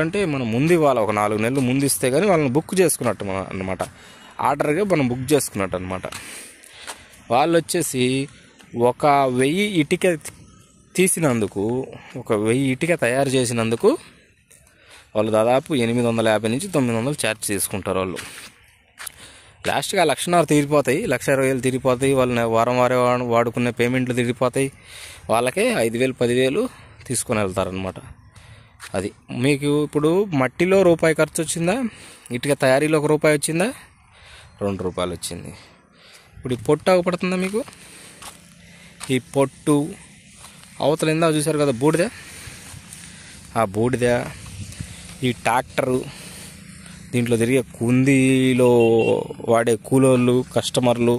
అంటే మనం ముందు ఇవ్వాలి, ఒక 4 నెలలు ముందు ఇస్తే కానీ వాళ్ళని బుక్ చేసుకున్నట్టు అన్నమాట, ఆర్డర్గా మనం బుక్ చేసుకున్నట్టు అనమాట. వాళ్ళు వచ్చేసి 1000 ఇటుక తీసినందుకు, 1000 ఇటుక తయారు చేసినందుకు వాళ్ళు దాదాపు 850 నుంచి 900 ఛార్జ్ తీసుకుంటారు వాళ్ళు. లాస్ట్గా 1,50,000 తీరిపోతాయి, 1,20,000 తీరిపోతాయి. వాళ్ళని వారం వాడుకునే పేమెంట్లు తీరిపోతాయి. వాళ్ళకే 5,000 10,000 తీసుకొని వెళ్తారనమాట. అది మీకు ఇప్పుడు మట్టిలో రూపాయి ఖర్చు వచ్చిందా, ఇటుక తయారీలో ₹1 వచ్చిందా, ₹2 వచ్చింది. ఇప్పుడు ఈ పొట్టు అగపడుతుందా మీకు? ఈ పొట్టు అవతల ఇందా చూసారు కదా బూడిద, ఆ బూడిద, ఈ ట్రాక్టరు, దీంట్లో తిరిగే కుందీలో వాడే కూలోళ్ళు, కస్టమర్లు,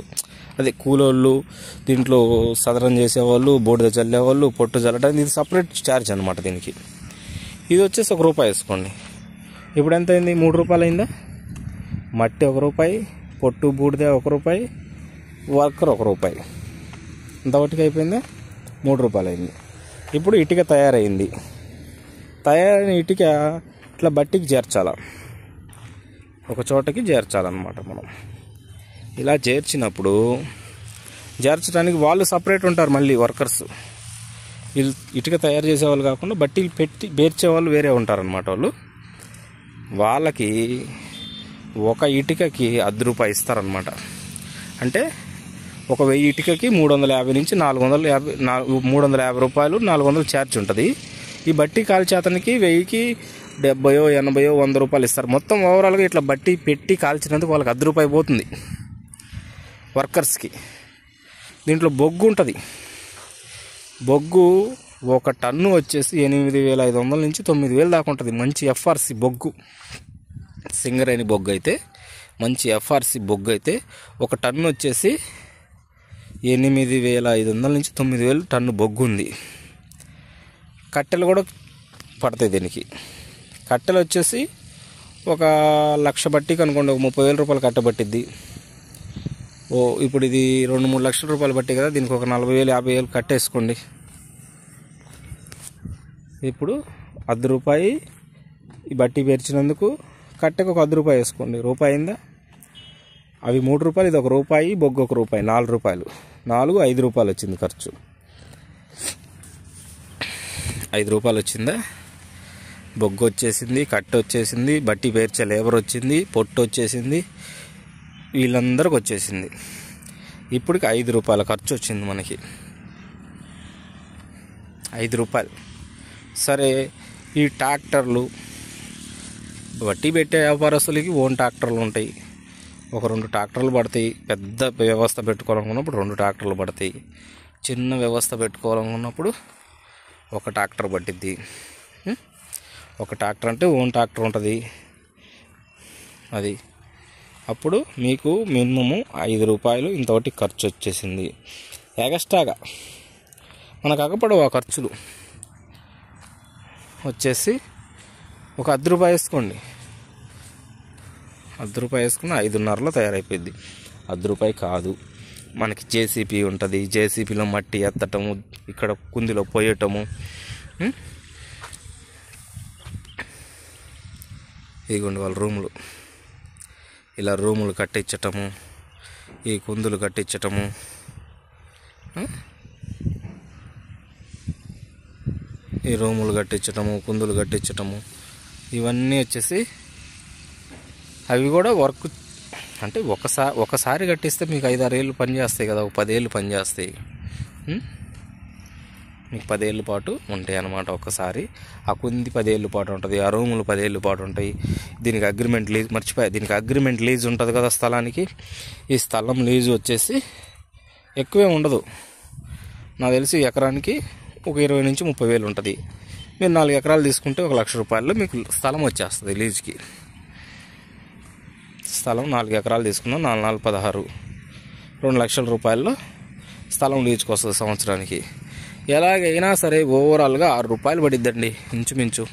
అదే కూలోళ్ళు, దీంట్లో సదరం చేసేవాళ్ళు, బూడిద చల్లేవాళ్ళు, పొట్టు చల్లడానికి ఇది సపరేట్ ఛార్జ్ అనమాట. దీనికి ఇది వచ్చేసి ₹1 వేసుకోండి. ఇప్పుడు ఎంత అయింది? ₹3 అయిందా? మట్టి ₹1, పొట్టు బూడిద ₹1, వర్కర్ ₹1. ఇంతవరకు అయిపోయిందా? ₹3 అయింది. ఇప్పుడు ఇటుక తయారైంది. తయారైన ఇటుక ఇట్లా బట్టికి చేర్చాల, ఒక చోటకి చేర్చాలన్నమాట. మనం ఇలా చేర్చినప్పుడు, చేర్చడానికి వాళ్ళు సపరేట్ ఉంటారు మళ్ళీ వర్కర్స్. వీళ్ళు ఇటుక తయారు చేసేవాళ్ళు కాకుండా బట్టీలు పెట్టి బేర్చేవాళ్ళు వేరే ఉంటారనమాట. వాళ్ళకి ఒక ఇటుకకి ₹10 ఇస్తారనమాట. అంటే 1000 ఇటుకకి 350 నుంచి 450, ₹400 ఛార్జ్ ఉంటుంది. ఈ బట్టి కాల్చేతనికి 1000కి 70, 80, ₹100 ఇస్తారు. మొత్తం ఓవరాల్గా ఇట్లా బట్టి పెట్టి కాల్చినందుకు వాళ్ళకి ₹10 పోతుంది వర్కర్స్కి. దీంట్లో బొగ్గు ఉంటుంది. బొగ్గు 1 టన్ను వచ్చేసి 8,500 నుంచి 9,000 దాకా ఉంటుంది. మంచి ఎఫ్ఆర్సి బొగ్గు, సింగరేణి బొగ్గు అయితే, మంచి ఎఫ్ఆర్సి బొగ్గు అయితే 1 టన్ను వచ్చేసి 8,500 నుంచి 9,000 టన్ను బొగ్గు ఉంది. కట్టెలు కూడా పడతాయి దీనికి. కట్టెలు వచ్చేసి 1,00,000 బట్టికి అనుకోండి, ఒక ₹30,000 కట్టె పట్టిద్ది. ఇప్పుడు ఇది 2-3 లక్షల రూపాయలు బట్టి కదా, దీనికి ఒక 40,000 50,000 కట్టేసుకోండి. ఇప్పుడు ₹10 ఈ బట్టి పేర్చినందుకు కట్టెకు ఒక ₹10 వేసుకోండి. ₹1 అయిందా? అవి ₹3, ఇది ₹1, బొగ్గు ₹1, ₹4, ₹5 వచ్చింది ఖర్చు. ₹5 వచ్చిందా? బొగ్గు వచ్చేసింది, కట్టె వచ్చేసింది, బట్టి పేర్చే లేబర్ వచ్చింది, పొట్టు వచ్చేసింది, వీళ్ళందరికి వచ్చేసింది. ఇప్పటికి ₹5 ఖర్చు వచ్చింది మనకి. ₹5. సరే, ఈ ట్రాక్టర్లు, బట్టి పెట్టే వ్యాపారస్తులకి ఓన్ ట్రాక్టర్లు ఉంటాయి. ఒక 2 ట్రాక్టర్లు పడతాయి. పెద్ద వ్యవస్థ పెట్టుకోవాలనుకున్నప్పుడు 2 ట్రాక్టర్లు పడతాయి. చిన్న వ్యవస్థ పెట్టుకోవాలనుకున్నప్పుడు 1 ట్రాక్టర్ పట్టిద్ది. 1 ట్రాక్టర్ అంటే ఓన్ ట్రాక్టర్ ఉంటుంది అది. అప్పుడు మీకు మినిమము ₹5 ఇంతవరకు ఖర్చు వచ్చేసింది. ఎగస్ట్రాగా మనకు అగపడవు ఆ ఖర్చులు వచ్చేసి ఒక ₹10 వేసుకోండి. ₹10 వేసుకున్న 5.5లో తయారైపోయింది. ₹10 కాదు, మనకి జేసీపీ ఉంటుంది. జేసీపీలో మట్టి ఎత్తటము, ఇక్కడ కుందిలో పోయటము, ఇదిగోండి వాళ్ళ రూములు, ఇలా రూములు కట్టించటము, ఈ కుందులు కట్టించటము, ఈ రూములు కట్టించటము, కుందులు కట్టించటము, ఇవన్నీ వచ్చేసి అవి కూడా వర్క్ అంటే ఒకసారి కట్టిస్తే మీకు 5-6 ఏళ్ళు పని చేస్తాయి కదా, ఒక 10 ఏళ్ళు పని చేస్తాయి. మీకు 10 ఏళ్ళ పాటు ఉంటాయి అన్నమాట. ఒకసారి ఆ కుంది 10 ఏళ్ళ పాటు ఉంటుంది, ఆ రూములు 10 ఏళ్ళ పాటు ఉంటాయి. దీనికి అగ్రిమెంట్ లీజ్, మర్చిపోయా, దీనికి అగ్రిమెంట్ లీజ్ ఉంటుంది కదా స్థలానికి. ఈ స్థలం లీజు వచ్చేసి ఎక్కువే ఉండదు, నాకు తెలిసి ఎకరానికి ఒక 20 నుంచి 30 వేలు ఉంటుంది. మీరు 4 ఎకరాలు తీసుకుంటే ₹1,00,000 మీకు స్థలం వచ్చేస్తుంది లీజుకి. స్థలం 4 ఎకరాలు తీసుకున్నాం, 4 16, ₹2,00,000 స్థలం లీజుకి వస్తుంది సంవత్సరానికి. ఎలాగైనా సరే ఓవరాల్గా ₹6 పడిద్దండి, ఇంచుమించు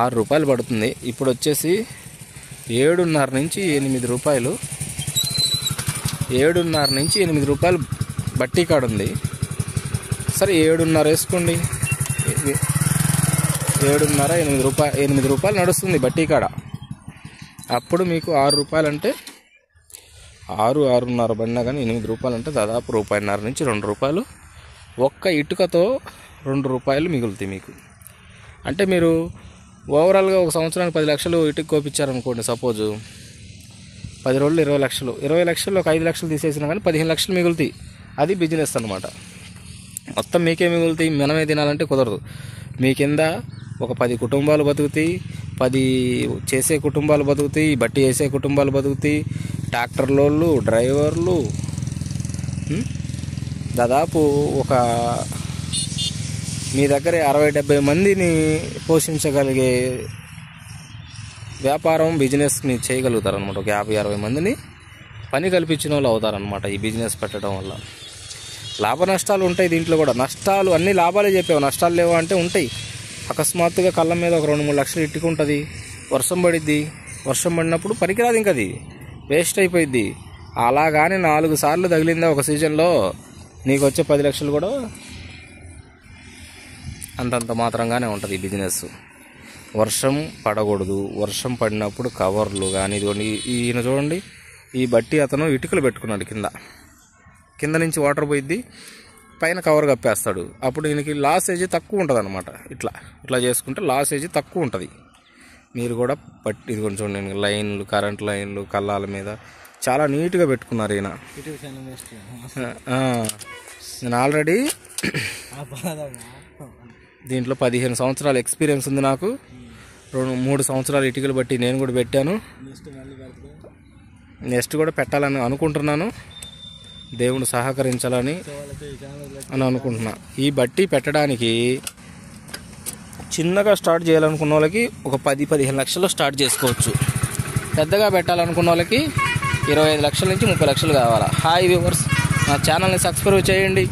₹6 పడుతుంది. ఇప్పుడు వచ్చేసి 7.5 నుంచి ₹8, 7.5 నుంచి ₹8 బట్టి కాడ ఉంది. సరే 7.5 వేసుకోండి. 7.5 8 రూపాయలు నడుస్తుంది బట్టి కాడ. అప్పుడు మీకు 6 రూపాయలు అంటే 6.5 పడినా కానీ 8 రూపాయలు అంటే దాదాపు 1.5 నుంచి 2 రూపాయలు ఒక్క ఇటుకతో 2 రూపాయలు మిగులుతాయి మీకు. అంటే మీరు ఓవరాల్గా ఒక సంవత్సరానికి 10 లక్షలు ఇటుక కోపించారనుకోండి, సపోజు 10 రోజులు 20 లక్షలు, 20 లక్షలు ఒక 5 లక్షలు తీసేసినా కానీ 15 లక్షలు మిగులుతాయి. అది బిజినెస్ అనమాట. మొత్తం మీకే మిగులుతాయి, మనమే తినాలంటే కుదరదు. మీ కింద ఒక 10 కుటుంబాలు బతుకుతాయి, 10 చేసే కుటుంబాలు బతుకుతాయి, బట్టి వేసే కుటుంబాలు బతుకుతాయి, ట్రాక్టర్లోళ్ళు, డ్రైవర్లు, దాదాపు ఒక మీ దగ్గర 60-70 మందిని పోషించగలిగే వ్యాపారం బిజినెస్ని చేయగలుగుతారనమాట. ఒక 50-60 మందిని పని కల్పించిన వాళ్ళు అవుతారనమాట ఈ బిజినెస్ పెట్టడం వల్ల. లాభ నష్టాలు ఉంటాయి దీంట్లో కూడా. నష్టాలు అన్ని లాభాలే చెప్పావు, నష్టాలు లేవా అంటే ఉంటాయి. అకస్మాత్తుగా కళ్ళ మీద ఒక 2-3 లక్షలు ఇట్టుకుంటుంది, వర్షం పడిద్ది, వర్షం పడినప్పుడు పనికిరాదు, ఇంకా అది వేస్ట్ అయిపోయిద్ది. అలా కానీ 4 సార్లు తగిలిందా ఒక సీజన్లో నీకు వచ్చే 10 లక్షలు కూడా అంతంత మాత్రంగానే ఉంటుంది ఈ బిజినెస్. వర్షం పడకూడదు, వర్షం పడినప్పుడు కవర్లు కానీ, ఇదిగోండి ఈయన చూడండి, ఈ బట్టి అతను ఇటుకలు పెట్టుకున్నాడు, కింద నుంచి వాటర్ పోయిద్ది, పైన కవర్ కప్పేస్తాడు. అప్పుడు ఈయనకి లాసేజ్ తక్కువ ఉంటుంది అనమాట. ఇట్లా చేసుకుంటే లాసేజ్ తక్కువ ఉంటుంది. మీరు కూడా బట్టి ఇది కొంచెం చూడండి, లైన్లు, కరెంట్ లైన్లు కళ్ళాల మీద చాలా నీట్గా పెట్టుకున్నారు ఈయన. నేను ఆల్రెడీ దీంట్లో 15 సంవత్సరాల ఎక్స్పీరియన్స్ ఉంది నాకు. 2-3 సంవత్సరాలు ఇటుకలు బట్టి నేను కూడా పెట్టాను. నెక్స్ట్ కూడా పెట్టాలని అనుకుంటున్నాను, దేవుడు సహకరించాలని అనుకుంటున్నా. ఈ బట్టి పెట్టడానికి చిన్నగా స్టార్ట్ చేయాలనుకున్న వాళ్ళకి ఒక 10-15 లక్షలు స్టార్ట్ చేసుకోవచ్చు. పెద్దగా పెట్టాలనుకున్న వాళ్ళకి 25 లక్షల నుంచి 30 లక్షలు కావాలా. హాయ్ వ్యూవర్స్, నా ఛానల్ని సబ్స్క్రైబ్ చేయండి.